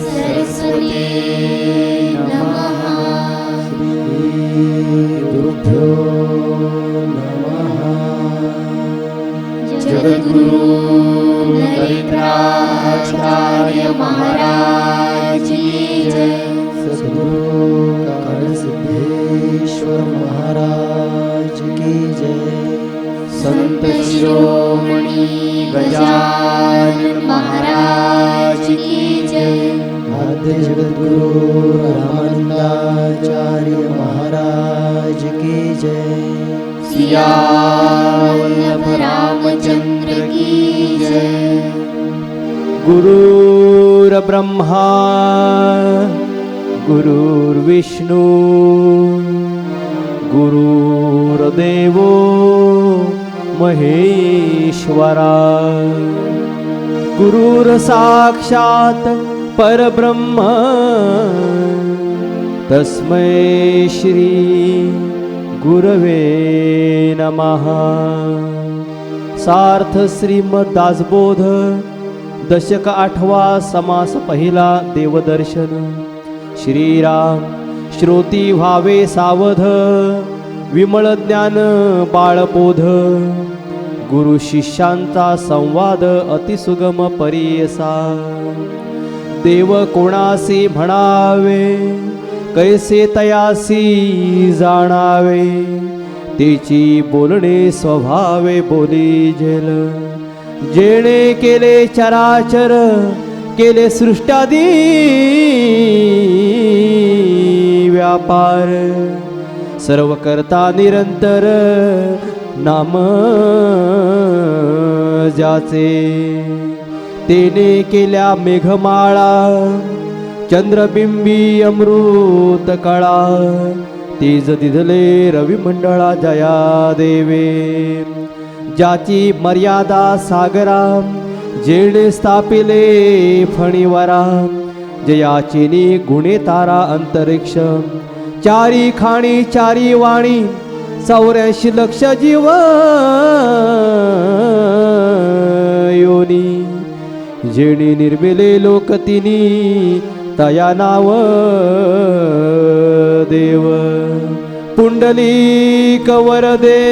सरस्वती नमः। गुरुभ्यो नमः। जगद्गुरु नरेंद्राचार्य महाराज की जय। सद्गुरु कालसिद्धेश्वर महाराज की जय। संत शिरोमणि गजानन महाराज की जय। आद्य जगद्गुरु रामानंदाचार्य महाराज की जय। सियावल्लभ रामचंद्र की जय। गुरुर्ब्रह्मा गुरुर्विष्णु गुरुर्देवो महेश्वरा। गुरुर्साक्षात् परब्रह्म तस्मै श्री गुरवे नमः। सार्थ श्रीमद दासबोध दशक 8वा समास पहिला देवदर्शन। श्रीराम श्रोती व्हावे सावध विमळ ज्ञान बाळबोध। गुरु शिष्यांचा संवाद अतिसुगम परियसा। देव कोणासी म्हणावे कैसे तयासी जाणावे। तेची बोलणे स्वभावे बोली झेल। जेणे केले चराचर केले सृष्टादी व्यापार। सर्व करता निरंतर नाम ज्याचे। तेने केल्या मेघमाळा चंद्रबिंबी अमृत कळा। तेज दिधले रविमंडळा जया देवे। ज्याची मर्यादा सागरा जेणे स्थापिले फणीवरा। जयाचिनी गुणे तारा अंतरिक्ष। चारी खाणी चारी वाणी 84 लक्ष जीव योनी। जेणे निर्मिले लोक तिनी तया नाव देव। पुंडलीक वरदे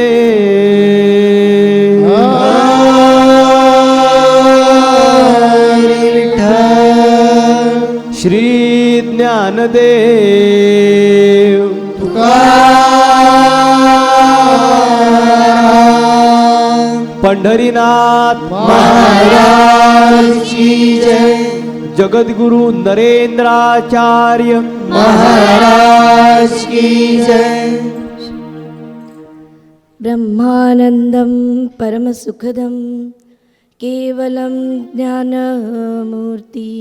श्री ज्ञानदेव तुकाराम पंढरीनाथ महाराज की जय। जगद्गुरु नरेंद्राचार्य महाराज की जय। ब्रह्मानंदं परमसुखदं केवलं ज्ञानमूर्ति।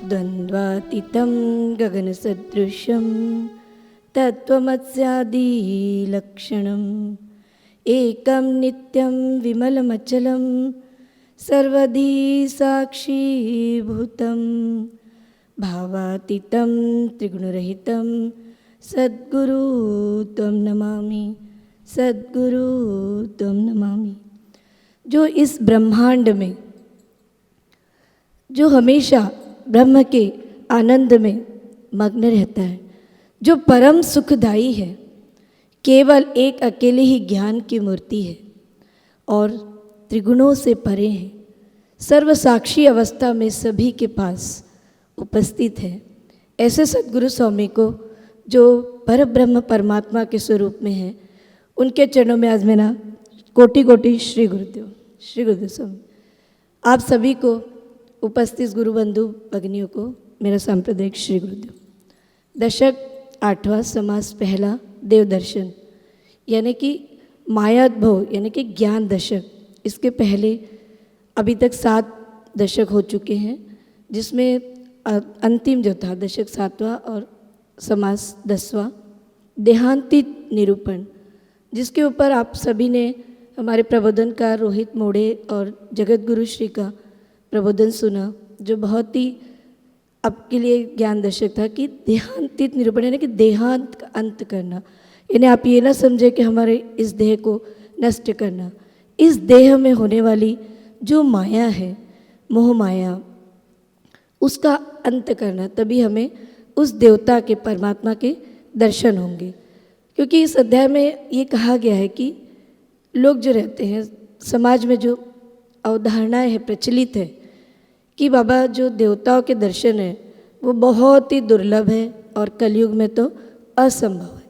द्वन्द्वातीतं गगनसदृशं तत्त्वमस्यादिलक्षणम्। एकं नित्यं विमलमचलं सर्वधी साक्षीभूतं। भावातीतं त्रिगुणरहितं सद्गुरु त्वं नमामि। सद्गुरु त्वं नमामि। जो इस ब्रह्मांड में, जो हमेशा ब्रह्म के आनंद में मग्न रहता है, जो परम सुखदाई है, केवल एक अकेले ही ज्ञान की मूर्ति है और त्रिगुणों से परे है। सर्वसाक्षी अवस्था में सभी के पास उपस्थित है। ऐसे सद्गुरु स्वामी को जो परब्रह्म परमात्मा के स्वरूप में है, उनके चरणों में आज मेरा कोटि कोटि श्री गुरुदेव। श्री गुरुदेव स्वामी आप सभी को, उपस्थित गुरु बंधु भगिनियों को मेरा सांप्रदायिक श्री गुरुदेव। दशक 8वां समास पहला देवदर्शन यानी कि मायाद्भव यानी कि ज्ञान दशक। इसके पहले अभी तक 7 दशक हो चुके हैं, जिसमें अंतिम जो था दशक 7वां और समास 10वां देहांती निरूपण, जिसके ऊपर आप सभी ने हमारे प्रबोधनकार रोहित मोड़े और जगतगुरु श्री का प्रबोधन सुना, जो बहुत ही आपके लिए ज्ञान दर्शक था कि देहांतित निरूपण यानी कि देहांत का अंत करना। यानी आप ये ना समझे कि हमारे इस देह को नष्ट करना। इस देह में होने वाली जो माया है, मोह माया, उसका अंत करना, तभी हमें उस देवता के परमात्मा के दर्शन होंगे। क्योंकि इस अध्याय में ये कहा गया है कि लोग जो रहते हैं समाज में, जो अवधारणाएं हैं प्रचलित है कि बाबा जो देवताओं के दर्शन है वो बहुत ही दुर्लभ है और कलयुग में तो असंभव है।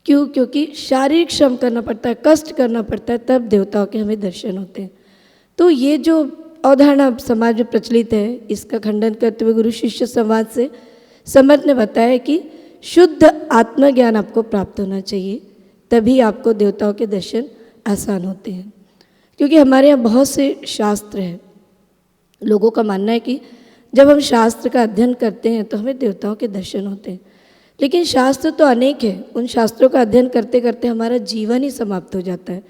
क्यों? क्योंकि शारीरिक श्रम करना पड़ता है, कष्ट करना पड़ता है, तब देवताओं के हमें दर्शन होते हैं। तो ये जो अवधारणा समाज में प्रचलित है, इसका खंडन करते हुए गुरु शिष्य संवाद से समर्थ ने बताया कि शुद्ध आत्मज्ञान आपको प्राप्त होना चाहिए, तभी आपको देवताओं के दर्शन आसान होते हैं। क्योंकि हमारे यहाँ बहुत से शास्त्र हैं, लोगों का मानना है कि जब हम शास्त्र का अध्ययन करते हैं तो हमें देवताओं के दर्शन होते हैं। लेकिन शास्त्र तो अनेक है, उन शास्त्रों का अध्ययन करते करते हमारा जीवन ही समाप्त हो जाता है।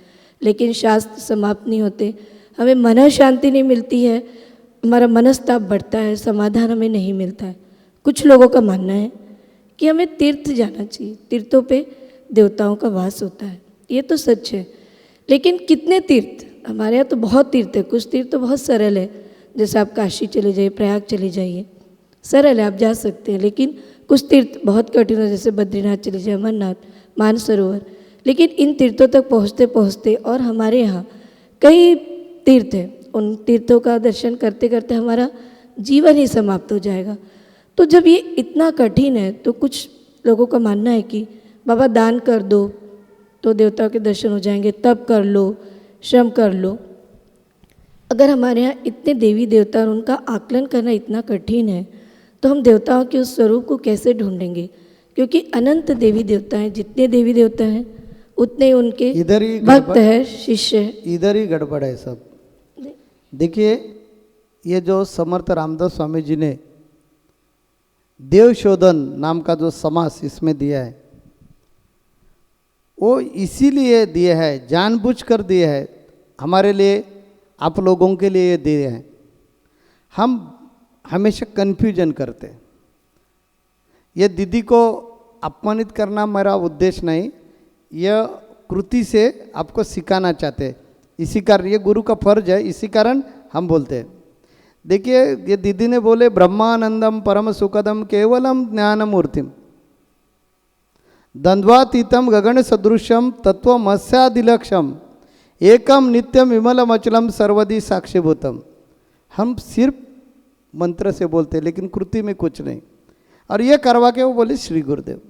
लेकिन शास्त्र समाप्त नहीं होते, हमें मन शांति नहीं मिलती है, हमारा मनस्ताप बढ़ता है, समाधान हमें नहीं मिलता है। कुछ लोगों का मानना है कि हमें तीर्थ जाना चाहिए, तीर्थों पे देवताओं का वास होता है, ये तो सच है। लेकिन कितने तीर्थ? हमारे यहाँ तो बहुत तीर्थ है। कुछ तीर्थ तो बहुत सरल है, जैसे आप काशी चले जाइए, प्रयाग चले जाइए, सरल है, आप जा सकते हैं। लेकिन कुछ तीर्थ बहुत कठिन है, जैसे बद्रीनाथ चले जाइए, अमरनाथ, मानसरोवर। लेकिन इन तीर्थों तक पहुँचते पहुँचते, और हमारे यहाँ कई तीर्थ है, उन तीर्थों का दर्शन करते करते हमारा जीवन ही समाप्त हो जाएगा। तो जब ये इतना कठिन है तो कुछ लोगों का मानना है कि बाबा दान कर दो तो देवताओं के दर्शन हो जाएंगे, तप कर लो, श्रम कर लो। अगर हमारे यहाँ इतने देवी देवता और उनका आकलन करना इतना कठिन है तो हम देवताओं के उस स्वरूप को कैसे ढूंढेंगे? क्योंकि अनंत देवी देवता हैं, जितने देवी देवता हैं उतने उनके इधर ही भक्त है, शिष्य है। इधर ही गड़बड़ है सब। देखिए, ये जो समर्थ रामदास स्वामी जी ने देव शोधन नाम का जो समास इसमें दिया है, वो इसीलिए दिए है, जानबूझकर दिए है, हमारे लिए, आप लोगों के लिए ये दिए हैं। हम हमेशा कन्फ्यूजन करते हैं। ये दीदी को अपमानित करना मेरा उद्देश्य नहीं, यह कृति से आपको सिखाना चाहते, इसी कारण ये गुरु का फर्ज है, इसी कारण हम बोलते हैं। देखिए, ये दीदी ने बोले ब्रह्मानंदम परम सुखदम केवलम ज्ञानमूर्तिम द्वंद्वातीतम गगन सदृशम तत्वमस्यादिलक्षम एकम नित्यम विमलम अचलम सर्वदी साक्षीभूतम। हम सिर्फ मंत्र से बोलते, लेकिन कृति में कुछ नहीं। और ये करवा के वो बोले श्री गुरुदेव,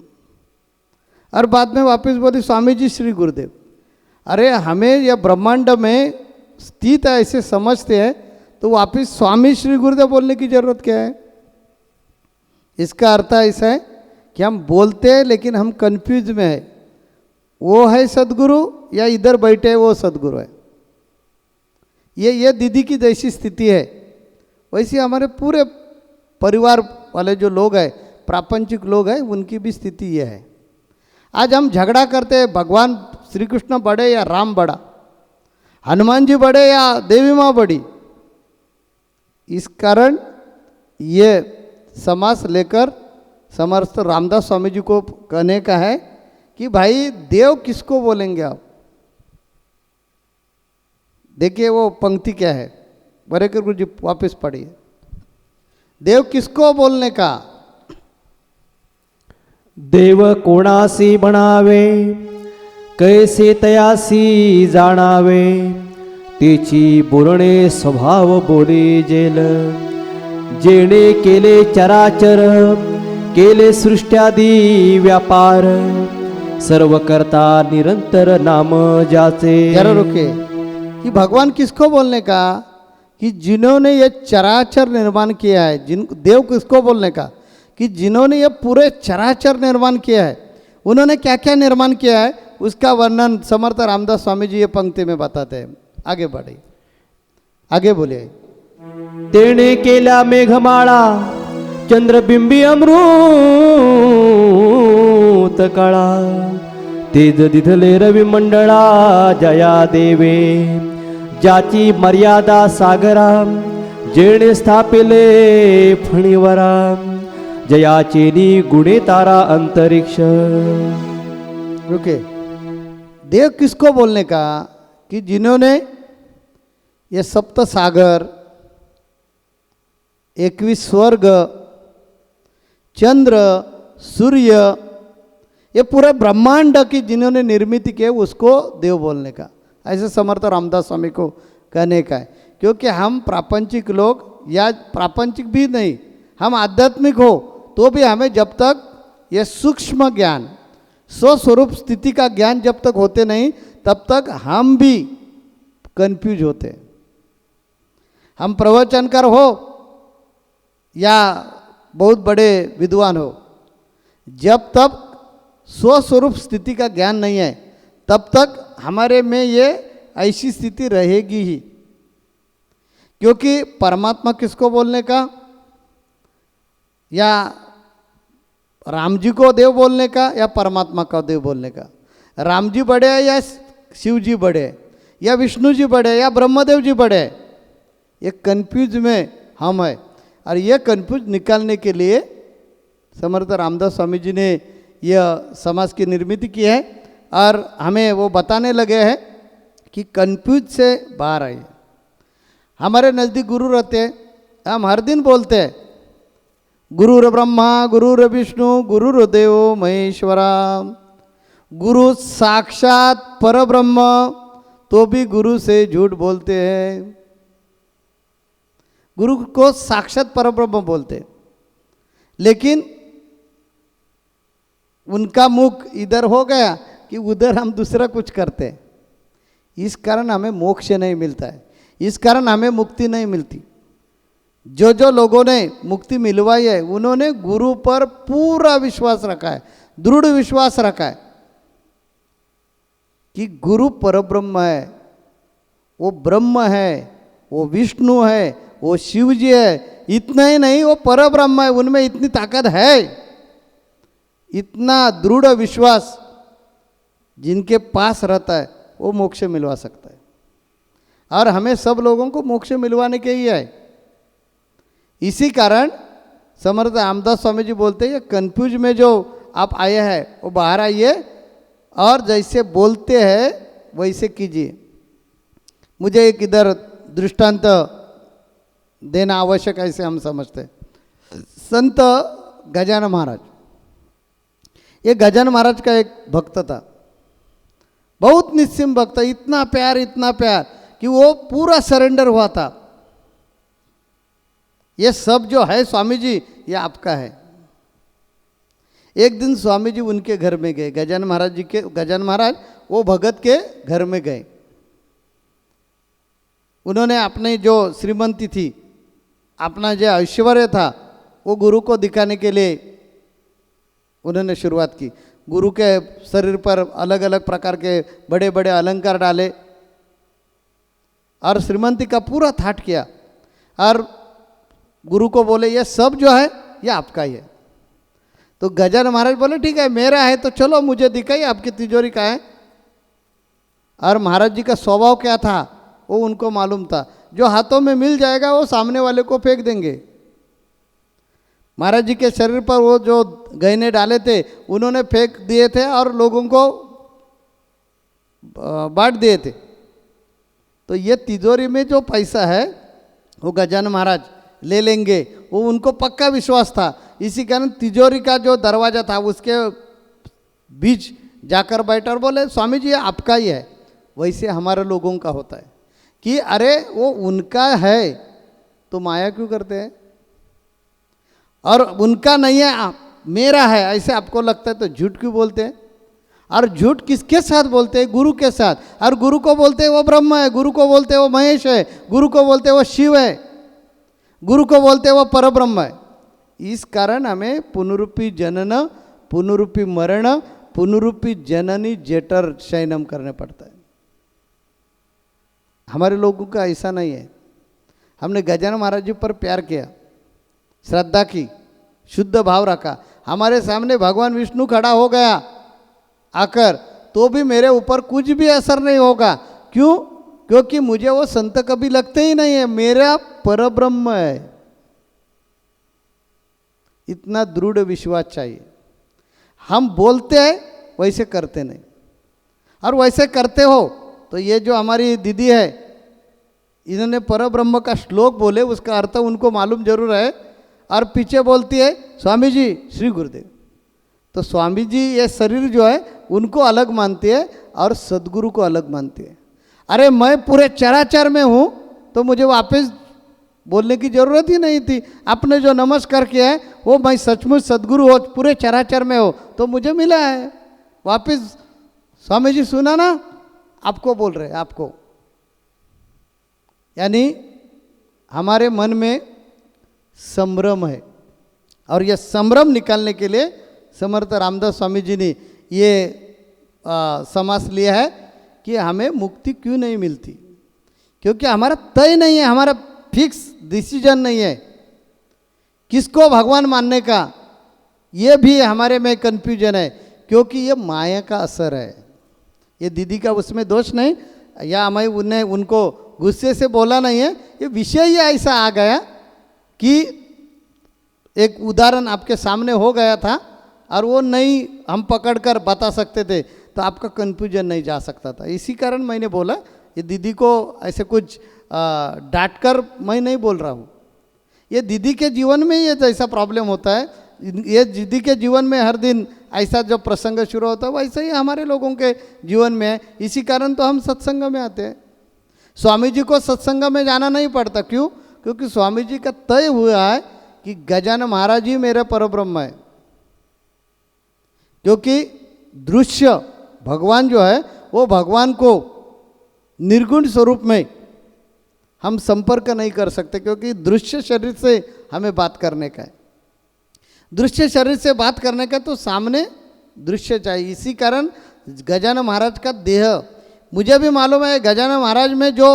और बाद में वापस बोले स्वामी जी श्री गुरुदेव। अरे हमें यह ब्रह्मांड में स्थित है ऐसे समझते हैं, तो वापस स्वामी श्री गुरुदेव बोलने की जरूरत क्या है? इसका अर्थ ऐसा है कि हम बोलते हैं लेकिन हम कंफ्यूज में है, वो है सदगुरु या इधर बैठे वो सदगुरु है। ये दीदी की जैसी स्थिति है, वैसे हमारे पूरे परिवार वाले जो लोग हैं, प्रापंचिक लोग हैं, उनकी भी स्थिति ये है। आज हम झगड़ा करते हैं, भगवान श्री कृष्ण बड़े या राम बड़ा, हनुमान जी बड़े या देवी माँ बड़ी। इस कारण ये समास लेकर समर्थ रामदास स्वामी जी को कहने का है कि भाई देव किसको बोलेंगे आप? देखिए वो पंक्ति क्या है, बरेकर गुरु जी वापस पढ़िए। देव किसको बोलने का? देव कोणासी बनावे, कैसे तयासी जाणावे, तेची बोलणे स्वभाव बोले जेल, जेणे केले चराचर, केले सृष्ट्यादी व्यापार, सर्व करता निरंतर नाम जाचे। जरा रुके, कि भगवान किसको बोलने का? कि जिन्होंने ये चराचर निर्माण किया है। देव किसको बोलने का? कि जिन्होंने ये पूरे चराचर निर्माण किया है। उन्होंने क्या क्या निर्माण किया है उसका वर्णन समर्थ रामदास स्वामी जी ये पंक्ति में बताते हैं। आगे बढ़े, आगे बोलिए। तेणे केला मेघमाळा, चंद्रबिंबी अमृत कळा, तेज दिधले रवी मंडळा, जया देवे ज्याची मर्यादा सागरा, जेणे स्थापिले फणीवरा, जयाचेनी गुणे तारा अंतरिक्ष। रुके, देव किसको बोलने का? कि जिन्होंने ये सप्त सागर, 21 स्वर्ग, चंद्र, सूर्य, ये पूरा ब्रह्मांड की जिन्होंने निर्मित की है उसको देव बोलने का, ऐसे समर्थ रामदास स्वामी को कहने का है। क्योंकि हम प्रापंचिक लोग, या प्रापंचिक भी नहीं, हम आध्यात्मिक हो तो भी हमें जब तक ये सूक्ष्म ज्ञान, स्वस्वरूप स्थिति का ज्ञान जब तक होते नहीं तब तक हम भी कंफ्यूज होते। हम प्रवचनकार हो या बहुत बड़े विद्वान हो, जब तक स्वस्वरूप स्थिति का ज्ञान नहीं है तब तक हमारे में ये ऐसी स्थिति रहेगी ही। क्योंकि परमात्मा किसको बोलने का, या राम जी को देव बोलने का, या परमात्मा को देव बोलने का, राम जी बड़े हैं या शिव जी बड़े हैं, या विष्णु जी बड़े हैं या ब्रह्मदेव जी बड़े हैं, ये कन्फ्यूज में हम है। और ये कन्फ्यूज निकालने के लिए समर्थ रामदास स्वामी जी ने यह समाज की निर्मित की है और हमें वो बताने लगे हैं कि कन्फ्यूज से बाहर आइए। हमारे नज़दीक गुरु रहते हैं, हम हर दिन बोलते हैं गुरुर ब्रह्मा गुरुर विष्णु गुरुर देव महेश्वरा, गुरु साक्षात परब्रह्म, तो भी गुरु से झूठ बोलते हैं। गुरु को साक्षात परब्रह्म बोलते हैं, लेकिन उनका मुख इधर हो गया कि उधर हम दूसरा कुछ करते हैं। इस कारण हमें मोक्ष नहीं मिलता है, इस कारण हमें मुक्ति नहीं मिलती। जो जो लोगों ने मुक्ति मिलवाई है उन्होंने गुरु पर पूरा विश्वास रखा है, दृढ़ विश्वास रखा है कि गुरु परब्रह्म है, वो ब्रह्म है, वो विष्णु है, वो शिव जी है। इतना ही नहीं, वो परब्रह्म है, उनमें इतनी ताकत है। इतना दृढ़ विश्वास जिनके पास रहता है वो मोक्ष मिलवा सकता है, और हमें सब लोगों को मोक्ष मिलवाने के ही है। इसी कारण समर्थ रामदास स्वामी जी बोलते हैं कन्फ्यूज में जो आप आए हैं वो बाहर आइए और जैसे बोलते हैं वैसे कीजिए। मुझे एक इधर दृष्टांत देना आवश्यक है, ऐसे हम समझते हैं। संत गजानन महाराज, ये गजानन महाराज का एक भक्त था, बहुत निस्सिम भक्त, इतना प्यार कि वो पूरा सरेंडर हुआ था। ये सब जो है स्वामी जी ये आपका है। एक दिन स्वामी जी उनके घर में गए, गजानन महाराज वो भगत के घर में गए। उन्होंने अपने जो श्रीमंती थी, अपना जो ऐश्वर्य था, वो गुरु को दिखाने के लिए उन्होंने शुरुआत की। गुरु के शरीर पर अलग अलग प्रकार के बड़े बड़े अलंकार डाले और श्रीमंती का पूरा थाट किया, और गुरु को बोले ये सब जो है ये आपका ही है। तो गजानन महाराज बोले ठीक है मेरा है, तो चलो मुझे दिखाइए आपकी तिजोरी का है। और महाराज जी का स्वभाव क्या था वो उनको मालूम था, जो हाथों में मिल जाएगा वो सामने वाले को फेंक देंगे। महाराज जी के शरीर पर वो जो गहने डाले थे उन्होंने फेंक दिए थे और लोगों को बांट दिए थे। तो ये तिजोरी में जो पैसा है वो गजानन महाराज ले लेंगे, वो उनको पक्का विश्वास था। इसी कारण तिजोरी का जो दरवाज़ा था उसके बीच जाकर बैठा और बोले स्वामी जी ये आपका ही है। वैसे हमारे लोगों का होता है कि अरे वो उनका है तो माया क्यों करते हैं, और उनका नहीं है मेरा है ऐसे आपको लगता है तो झूठ क्यों बोलते हैं। और झूठ किसके साथ बोलते हैं? गुरु के साथ। और गुरु को बोलते हैं वो ब्रह्म है, गुरु को बोलते हैं वो महेश है, गुरु को बोलते हैं वो शिव है, गुरु को बोलते हैं वो परब्रह्म है। इस कारण हमें पुनरुपि जनन, पुनरुपि मरण, पुनरुपि जननी जेटर शयनम करने पड़ता है। हमारे लोगों का ऐसा नहीं है। हमने गजानन महाराज जी पर प्यार किया, श्रद्धा की, शुद्ध भाव रखा। हमारे सामने भगवान विष्णु खड़ा हो गया आकर, तो भी मेरे ऊपर कुछ भी असर नहीं होगा। क्यों? क्योंकि मुझे वो संत कभी लगते ही नहीं है, मेरा परब्रह्म है। इतना दृढ़ विश्वास चाहिए। हम बोलते हैं वैसे करते नहीं, और वैसे करते हो तो ये जो हमारी दीदी है इन्होंने परब्रह्म का श्लोक बोले, उसका अर्थ उनको मालूम जरूर है, और पीछे बोलती है स्वामी जी श्री गुरुदेव। तो स्वामी जी ये शरीर जो है उनको अलग मानती है और सदगुरु को अलग मानती है। अरे मैं पूरे चराचर में हूँ तो मुझे वापस बोलने की ज़रूरत ही नहीं थी। आपने जो नमस्कार किया है वो मैं सचमुच सदगुरु हो, पूरे चराचर में हो तो मुझे मिला है। वापस स्वामी जी सुना ना, आपको बोल रहे हैं, आपको। यानी हमारे मन में संभ्रम है, और यह संभ्रम निकालने के लिए समर्थ रामदास स्वामी जी ने ये समास लिया है कि हमें मुक्ति क्यों नहीं मिलती, क्योंकि हमारा तय नहीं है, हमारा फिक्स डिसीजन नहीं है किसको भगवान मानने का। ये भी हमारे में कन्फ्यूजन है, क्योंकि ये माया का असर है। ये दीदी का उसमें दोष नहीं, या मैं उन्हें उनको गुस्से से बोला नहीं है, ये विषय ही ऐसा आ गया कि एक उदाहरण आपके सामने हो गया था और वो नहीं हम पकड़कर बता सकते थे तो आपका कन्फ्यूजन नहीं जा सकता था। इसी कारण मैंने बोला, ये दीदी को ऐसे कुछ डांट कर मैं नहीं बोल रहा हूँ। ये दीदी के जीवन में ये जैसा प्रॉब्लम होता है, ये दीदी के जीवन में हर दिन ऐसा जब प्रसंग शुरू होता है वैसे ही हमारे लोगों के जीवन में है। इसी कारण तो हम सत्संग में आते हैं। स्वामी जी को सत्संग में जाना नहीं पड़ता, क्यों? क्योंकि स्वामी जी का तय हुआ है कि गजानन महाराज जी मेरे परब्रह्म है। क्योंकि दृश्य भगवान जो है वो भगवान को निर्गुण स्वरूप में हम संपर्क नहीं कर सकते, क्योंकि दृश्य शरीर से हमें बात करने का है। दृश्य शरीर से बात करने का तो सामने दृश्य चाहिए। इसी कारण गजानन महाराज का देह, मुझे भी मालूम है गजानन महाराज में जो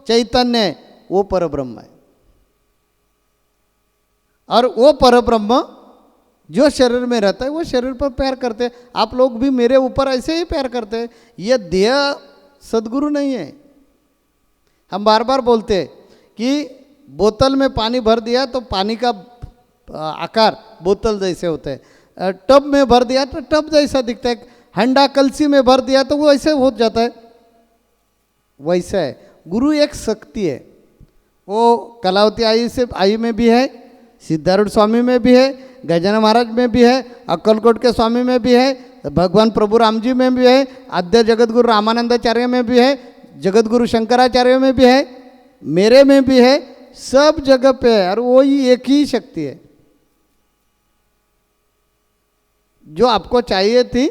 चैतन्य है वो परब्रह्म है, और वो परब्रह्म जो शरीर में रहता है वो शरीर पर प्यार करते हैं। आप लोग भी मेरे ऊपर ऐसे ही प्यार करते हैं। ये देह सद्गुरु नहीं है। हम बार बार बोलते हैं कि बोतल में पानी भर दिया तो पानी का आकार बोतल जैसे होता है, टब में भर दिया तो टब जैसा दिखता है, हंडा कलसी में भर दिया तो वो ऐसे हो जाता है। वैसा है गुरु, एक शक्ति है। वो कलावती आई में भी है, सिद्धारूढ़ स्वामी में भी है, गजानन महाराज में भी है, अक्कलकोट के स्वामी में भी है, भगवान प्रभु राम जी में भी है, आद्य जगतगुरु रामानंदाचार्य में भी है, जगतगुरु शंकराचार्य में भी है, मेरे में भी है, सब जगह पे है। और वो ही एक ही शक्ति है जो आपको चाहिए थी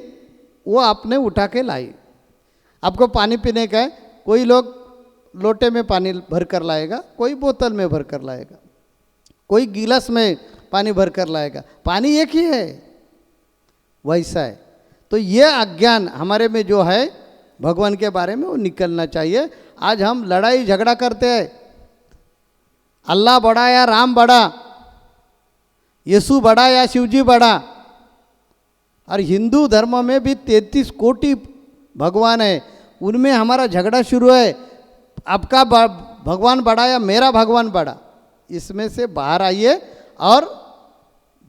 वो आपने उठा के लाई। आपको पानी पीने का है, कोई लोग लोटे में पानी भर कर लाएगा, कोई बोतल में भर कर लाएगा, कोई गिलास में पानी भर कर लाएगा। पानी एक ही है, वैसा है। तो ये अज्ञान हमारे में जो है भगवान के बारे में वो निकलना चाहिए। आज हम लड़ाई झगड़ा करते हैं, अल्लाह बड़ा या राम बड़ा, यीशु बड़ा या शिवजी बड़ा। और हिंदू धर्म में भी 33 कोटि भगवान है, उनमें हमारा झगड़ा शुरू है, आपका भगवान बड़ा या मेरा भगवान बड़ा। इसमें से बाहर आइए। और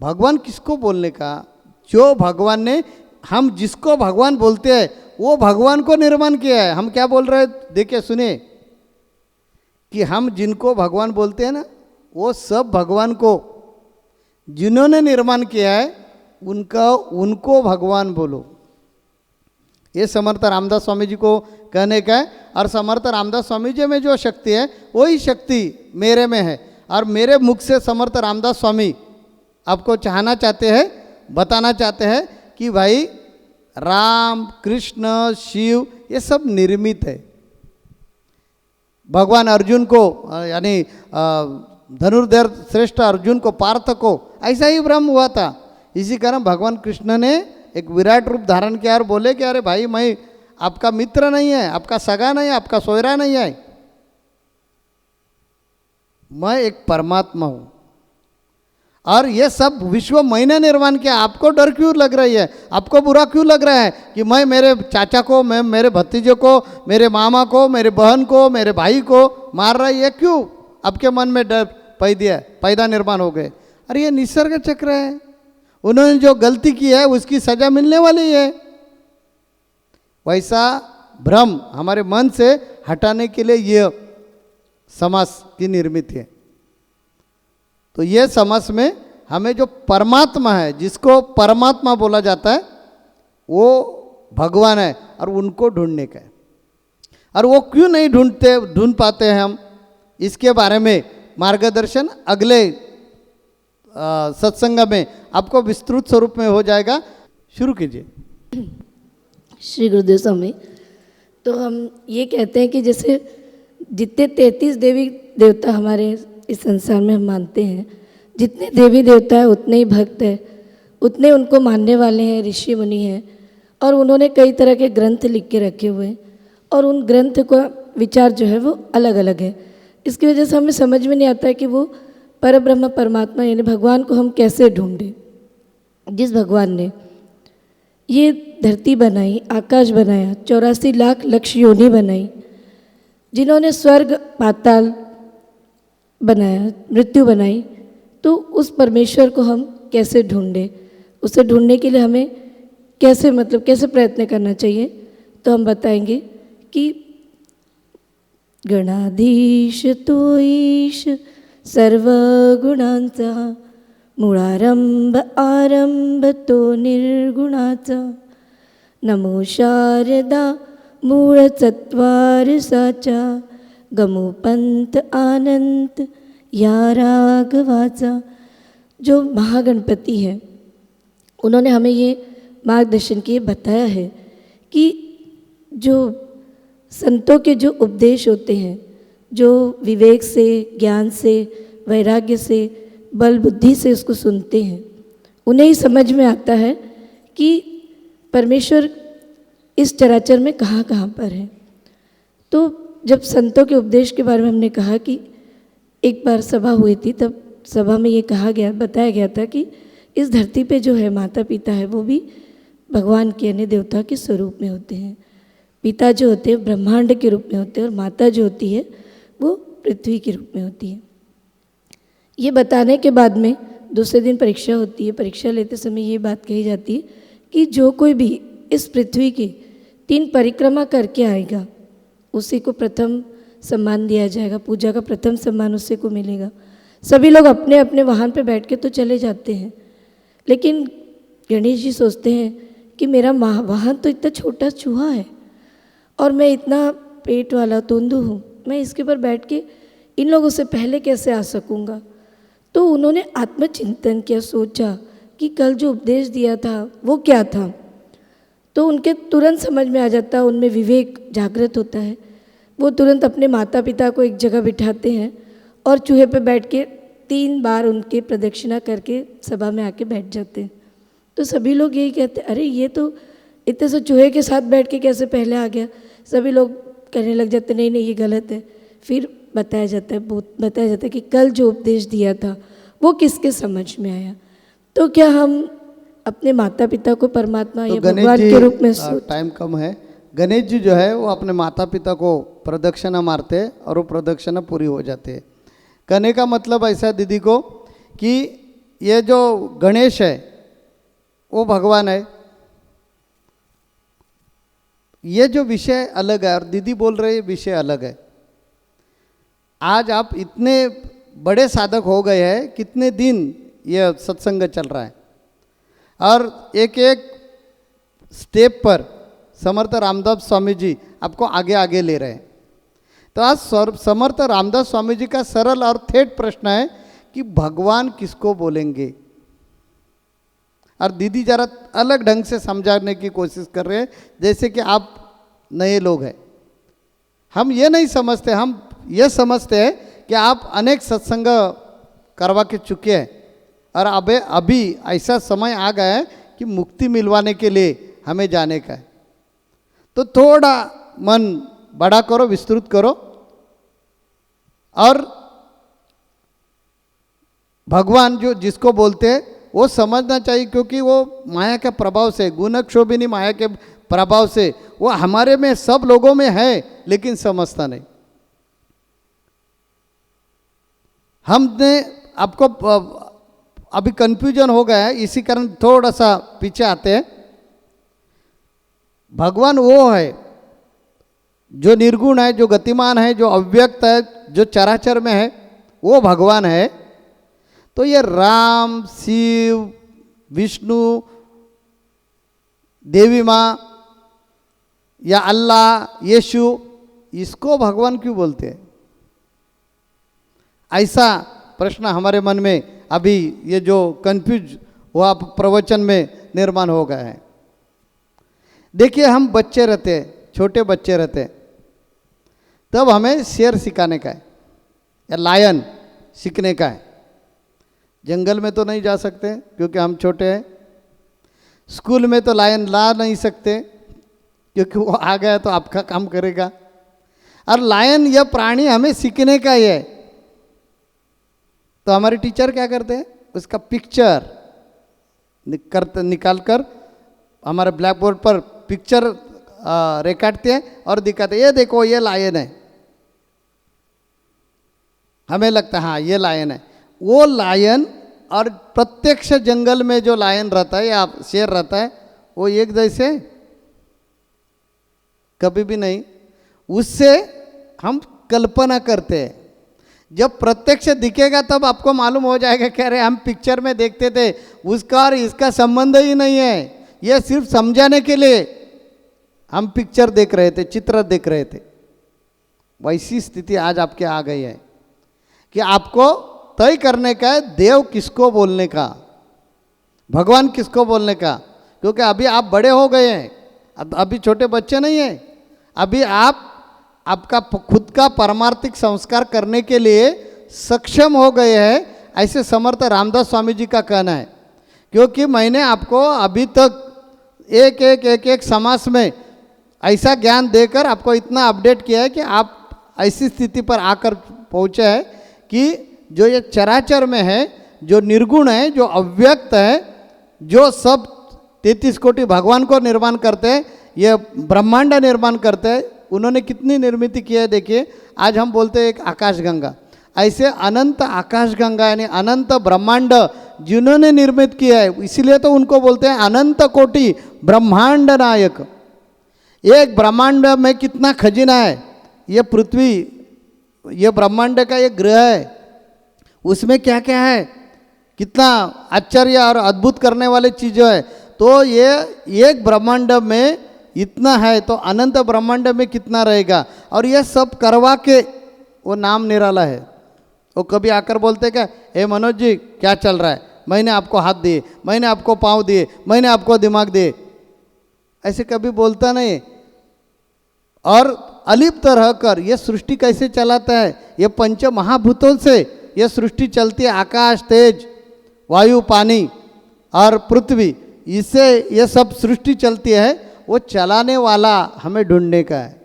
भगवान किसको बोलने का? जो भगवान ने, हम जिसको भगवान बोलते हैं वो भगवान को निर्माण किया है। हम क्या बोल रहे हैं देखिए सुनिए, कि हम जिनको भगवान बोलते हैं ना वो सब भगवान को जिन्होंने निर्माण किया है उनको भगवान बोलो। ये समर्थ रामदास स्वामी जी को कहने का है। और समर्थ रामदास स्वामी जी में जो शक्ति है वही शक्ति मेरे में है। और मेरे मुख से समर्थ रामदास स्वामी आपको चाहना चाहते हैं, बताना चाहते हैं कि भाई राम कृष्ण शिव ये सब निर्मित है। भगवान अर्जुन को यानी धनुर्धर श्रेष्ठ अर्जुन को, पार्थ को ऐसा ही भ्रम हुआ था। इसी कारण भगवान कृष्ण ने एक विराट रूप धारण किया और बोले कि अरे भाई मैं आपका मित्र नहीं है, आपका सगा नहीं है, आपका सोयरा नहीं है, मैं एक परमात्मा हूँ और ये सब विश्व मैंने निर्माण किया। आपको डर क्यों लग रही है? आपको बुरा क्यों लग रहा है कि मैं मेरे चाचा को, मैं मेरे भतीजे को, मेरे मामा को, मेरे बहन को, मेरे भाई को मार रही है? क्यों आपके मन में डर पैदा निर्माण हो गए? अरे ये निसर्ग चक्र है। उन्होंने जो गलती की है उसकी सजा मिलने वाली है। वैसा भ्रम हमारे मन से हटाने के लिए ये समास की निर्मित है। तो ये समास में हमें जो परमात्मा है, जिसको परमात्मा बोला जाता है, वो भगवान है और उनको ढूंढने का है। और वो क्यों नहीं ढूंढ पाते हैं हम, इसके बारे में मार्गदर्शन अगले सत्संग में आपको विस्तृत स्वरूप में हो जाएगा। शुरू कीजिए। श्री गुरुदेव स्वामी, तो हम ये कहते हैं कि जैसे जितने 33 देवी देवता हमारे इस संसार में हम मानते हैं, जितने देवी देवता है उतने ही भक्त है, उतने उनको मानने वाले हैं, ऋषि मुनि हैं, और उन्होंने कई तरह के ग्रंथ लिख के रखे हुए हैं, और उन ग्रंथ का विचार जो है वो अलग अलग है। इसकी वजह से हमें समझ में नहीं आता है कि वो परब्रह्म परमात्मा यानी भगवान को हम कैसे ढूंढें। जिस भगवान ने ये धरती बनाई, आकाश बनाया, 84 लाख लक्ष योनि बनाई, जिन्होंने स्वर्ग पाताल बनाया, मृत्यु बनाई, तो उस परमेश्वर को हम कैसे ढूंढें, उसे ढूंढने के लिए हमें कैसे प्रयत्न करना चाहिए। तो हम बताएंगे कि गणाधीश तो ईश सर्वगुणांचा, मूळारंभ आरंभ तो निर्गुणाचा, नमो शारदा मूळ चत्वार साचा, गमो पंत आनंद या राघवाचा। जो महागणपति है उन्होंने हमें ये मार्गदर्शन किए बताया है कि जो संतों के जो उपदेश होते हैं, जो विवेक से, ज्ञान से, वैराग्य से, बल बुद्धि से उसको सुनते हैं, उन्हें ही समझ में आता है कि परमेश्वर इस चराचर में कहाँ कहाँ पर है। तो जब संतों के उपदेश के बारे में हमने कहा कि एक बार सभा हुई थी, तब सभा में ये बताया गया था कि इस धरती पे जो है माता पिता है वो भी भगवान के यानी देवता के स्वरूप में होते हैं। पिता जो होते हैं ब्रह्मांड के रूप में होते हैं, और माता जो होती है वो पृथ्वी के रूप में होती है। ये बताने के बाद में दूसरे दिन परीक्षा होती है। परीक्षा लेते समय ये बात कही जाती है कि जो कोई भी इस पृथ्वी की 3 परिक्रमा करके आएगा उसी को प्रथम सम्मान दिया जाएगा, पूजा का प्रथम सम्मान उसी को मिलेगा। सभी लोग अपने अपने वाहन पे बैठ के तो चले जाते हैं, लेकिन गणेश जी सोचते हैं कि मेरा वाहन तो इतना छोटा चूहा है और मैं इतना पेट वाला तोंदू हूँ, मैं इसके ऊपर बैठ के इन लोगों से पहले कैसे आ सकूँगा। तो उन्होंने आत्मचिंतन किया, सोचा कि कल जो उपदेश दिया था वो क्या था। तो उनके तुरंत समझ में आ जाता है, उनमें विवेक जागृत होता है। वो तुरंत अपने माता पिता को एक जगह बिठाते हैं और चूहे पे बैठ के 3 बार उनके प्रदक्षिणा करके सभा में आके बैठ जाते हैं। तो सभी लोग यही कहते हैं, अरे ये तो इतने से चूहे के साथ बैठ के कैसे पहले आ गया। सभी लोग कहने लग जाते, नहीं नहीं ये गलत है। फिर बताया जाता है कि कल जो उपदेश दिया था वो किसके समझ में आया। तो क्या हम अपने माता पिता को परमात्मा या भगवान के रूप में टाइम कम है। गणेश जी जो है वो अपने माता पिता को प्रदक्षिणा मारते हैं और वो प्रदक्षिणा पूरी हो जाती है। कहने का मतलब ऐसा दीदी को कि ये जो गणेश है वो भगवान है। ये जो विषय अलग है और दीदी बोल रहे विषय अलग है। आज आप इतने बड़े साधक हो गए हैं, कितने दिन ये सत्संग चल रहा है और एक एक स्टेप पर समर्थ रामदास स्वामी जी आपको आगे आगे ले रहे हैं। तो आज समर्थ रामदास स्वामी जी का सरल और ठेठ प्रश्न है कि भगवान किसको बोलेंगे। और दीदी जरा अलग ढंग से समझाने की कोशिश कर रहे हैं, जैसे कि आप नए लोग हैं। हम ये नहीं समझते, हम ये समझते हैं कि आप अनेक सत्संग करवा के चुके हैं और अभी ऐसा समय आ गया है कि मुक्ति मिलवाने के लिए हमें जाने का है। तो थोड़ा मन बड़ा करो, विस्तृत करो और भगवान जो जिसको बोलते हैं वो समझना चाहिए, क्योंकि वो माया के प्रभाव से, गुणक्षोभिनी माया के प्रभाव से वो हमारे में सब लोगों में है लेकिन समझता नहीं। हमने आपको अभी कंफ्यूजन हो गया है, इसी कारण थोड़ा सा पीछे आते हैं। भगवान वो है जो निर्गुण है, जो गतिमान है, जो अव्यक्त है, जो चराचर में है वो भगवान है, तो ये राम, शिव, विष्णु, देवी माँ या अल्लाह, यीशु, इसको भगवान क्यों बोलते हैं? ऐसा प्रश्न हमारे मन में अभी ये जो कंफ्यूज हुआ प्रवचन में निर्माण हो गया है। देखिए, हम बच्चे रहते हैं, छोटे बच्चे रहते हैं, तब हमें शेर सिखाने का है या लायन सीखने का है। जंगल में तो नहीं जा सकते क्योंकि हम छोटे हैं, स्कूल में तो लायन ला नहीं सकते क्योंकि वो आ गया तो आपका काम करेगा। और लायन यह प्राणी हमें सीखने का ही है, तो हमारे टीचर क्या करते हैं, उसका पिक्चर निकाल कर हमारे ब्लैक बोर्ड पर पिक्चर रेखाटते हैं और दिखाते हैं, ये देखो ये लायन है। हमें लगता है हाँ ये लायन है। वो लायन और प्रत्यक्ष जंगल में जो लायन रहता है या शेर रहता है वो एक जैसे कभी भी नहीं। उससे हम कल्पना करते हैं, जब प्रत्यक्ष दिखेगा तब आपको मालूम हो जाएगा कि अरे हम पिक्चर में देखते थे, उसका और इसका संबंध ही नहीं है, ये सिर्फ समझाने के लिए हम पिक्चर देख रहे थे, चित्र देख रहे थे। वैसी स्थिति आज आपके आ गई है कि आपको तय करने का है देव किसको बोलने का, भगवान किसको बोलने का। क्योंकि अभी आप बड़े हो गए हैं, अभी छोटे बच्चे नहीं हैं। अभी आपका खुद का परमार्थिक संस्कार करने के लिए सक्षम हो गए हैं, ऐसे समर्थ रामदास स्वामी जी का कहना है। क्योंकि मैंने आपको अभी तक एक समास में ऐसा ज्ञान देकर आपको इतना अपडेट किया है कि आप ऐसी स्थिति पर आकर पहुँचे हैं कि जो ये चराचर में है, जो निर्गुण है, जो अव्यक्त है, जो सब 33 कोटि भगवान को निर्माण करते हैं, ये ब्रह्मांड निर्माण करते हैं, उन्होंने कितनी निर्मित की है। देखिए, आज हम बोलते हैं एक आकाश गंगा, ऐसे अनंत आकाश गंगा यानी अनंत ब्रह्मांड जिन्होंने निर्मित किया है, इसीलिए तो उनको बोलते हैं अनंत कोटि ब्रह्मांड नायक। एक ब्रह्मांड में कितना खजीना है, ये पृथ्वी, ये ब्रह्मांड का एक ग्रह है, उसमें क्या क्या है, कितना आश्चर्य और अद्भुत करने वाले चीज़ें है। तो ये एक ब्रह्मांड में इतना है तो अनंत ब्रह्मांड में कितना रहेगा। और ये सब करवा के वो नाम निराला है। वो कभी आकर बोलते क्या, हे मनोज जी क्या चल रहा है, मैंने आपको हाथ दिए, मैंने आपको पाँव दिए, मैंने आपको दिमाग दिए, ऐसे कभी बोलता नहीं। और अलिप्त रहकर ये सृष्टि कैसे चलाता है, ये पंच महाभूतों से ये सृष्टि चलती है, आकाश, तेज, वायु, पानी और पृथ्वी, इससे ये सब सृष्टि चलती है। वो चलाने वाला हमें ढूंढने का है,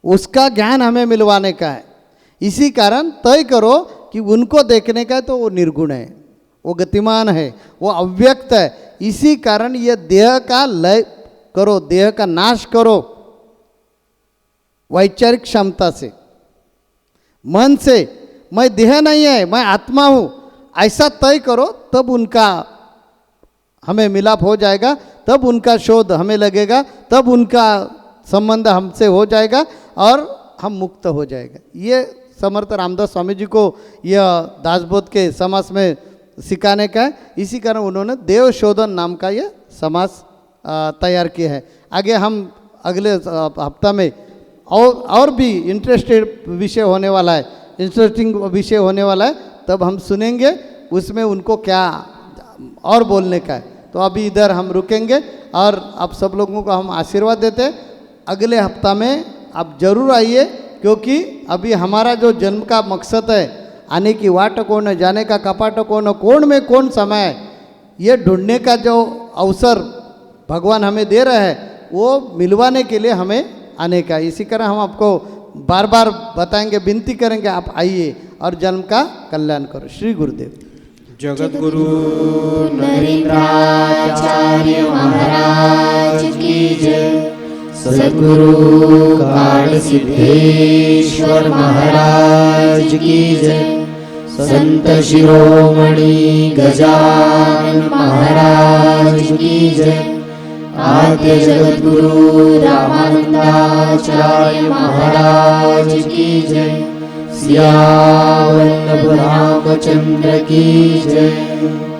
उसका ज्ञान हमें मिलवाने का है। इसी कारण तय करो कि उनको देखने का है तो वो निर्गुण है, वो गतिमान है, वो अव्यक्त है। इसी कारण ये देह का लय करो, देह का नाश करो वैचारिक क्षमता से, मन से। मैं देह नहीं है, मैं आत्मा हूँ, ऐसा तय करो, तब उनका हमें मिलाप हो जाएगा, तब उनका शोध हमें लगेगा, तब उनका संबंध हमसे हो जाएगा और हम मुक्त हो जाएगा। ये समर्थ रामदास स्वामी जी को यह दासबोध के समास में सिखाने का है। इसी कारण उन्होंने देव शोधन नाम का यह समास तैयार किया है। आगे हम अगले हफ्ता में और भी इंटरेस्टेड विषय होने वाला है, इंटरेस्टिंग विषय होने वाला है, तब हम सुनेंगे उसमें उनको क्या और बोलने का है। तो अभी इधर हम रुकेंगे और आप सब लोगों को हम आशीर्वाद देते हैं। अगले हफ्ता में आप जरूर आइए, क्योंकि अभी हमारा जो जन्म का मकसद है, आने की वाट कौन है, जाने का कपाट कौन में कौन समय है, ये ढूंढने का जो अवसर भगवान हमें दे रहे हैं, वो मिलवाने के लिए हमें आने का। इसी कारण हम आपको बार बार बताएंगे, विनती करेंगे, आप आइए और जन्म का कल्याण करो। श्री गुरुदेव। जगत गुरु नरेंद्राचार्य महाराज की जय। सद्गुरु काल सिद्धेश्वर महाराज की जय। संत शिरोमणि गजानन महाराज की जय। आद्य जगत गुरु रामानंदाचार्य महाराज की जय। सिया वल्लभ रामचंद्र की जय।